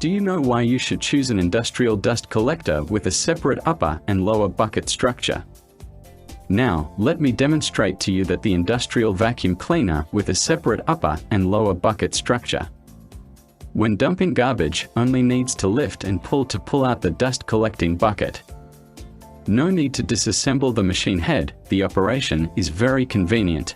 Do you know why you should choose an industrial dust collector with a separate upper and lower bucket structure? Now, let me demonstrate to you that the industrial vacuum cleaner with a separate upper and lower bucket structure. When dumping garbage, only needs to lift and pull to pull out the dust collecting bucket. No need to disassemble the machine head, the operation is very convenient.